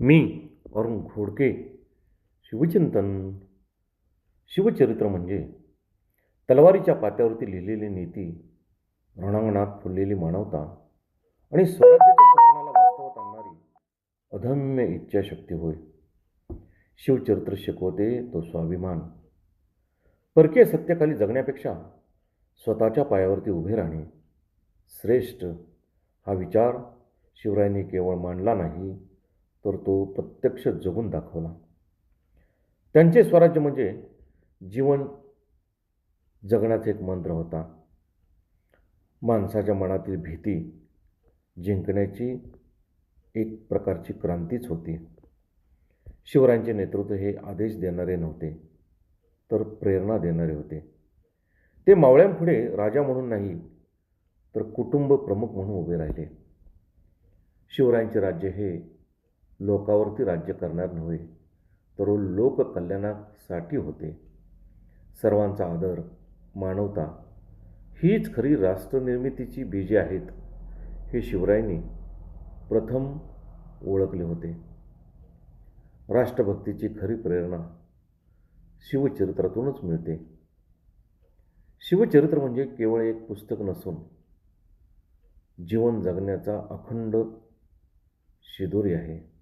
मी अरुण घोडके. शिवचिंतन. शिवचरित्र म्हणजे तलवारीच्या पात्यावरती लिहिलेली नीती, रणांगणात फुललेली मानवता आणि स्वराज्याच्या स्वप्नाला वास्तवात आणणारी अदम्य इच्छाशक्ती होय. शिवचरित्र शिकवते तो स्वाभिमान. परकीय सत्याखाली जगण्यापेक्षा स्वतःच्या पायावरती उभे राहणे श्रेष्ठ, हा विचार शिवरायांनी केवळ मांडला नाही, तर तो प्रत्यक्ष जगून दाखवला. त्यांचे स्वराज्य म्हणजे जीवन जगण्याचा एक मंत्र होता. माणसाच्या मनातील भीती जिंकण्याची एक प्रकारची क्रांतीच होती. शिवरायांचे नेतृत्व हे आदेश देणारे नव्हते, तर प्रेरणा देणारे होते. ते मावळ्यांपुढे राजा म्हणून नाही, तर कुटुंब प्रमुख म्हणून उभे राहिले. शिवरायांचे राज्य हे लोकावरती राज्य करणार नव्हे, तर लोककल्याणासाठी होते. सर्वांचा आदर, मानवता हीच खरी राष्ट्रनिर्मितीची बीजे आहेत, हे शिवरायांनी प्रथम ओळखले होते. राष्ट्रभक्तीची खरी प्रेरणा शिवचरित्रातूनच मिळते. शिवचरित्र म्हणजे केवळ एक पुस्तक नसून जीवन जगण्याचा अखंड शिदोरी आहे,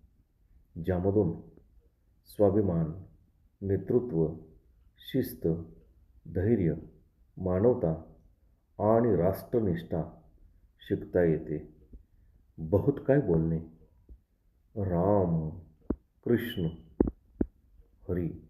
ज्यामधून स्वाभिमान, नेतृत्व, शिस्त, धैर्य, मानवता आणि राष्ट्रनिष्ठा शिकता येते. बहुत काय बोलणे. राम, कृष्ण, हरी.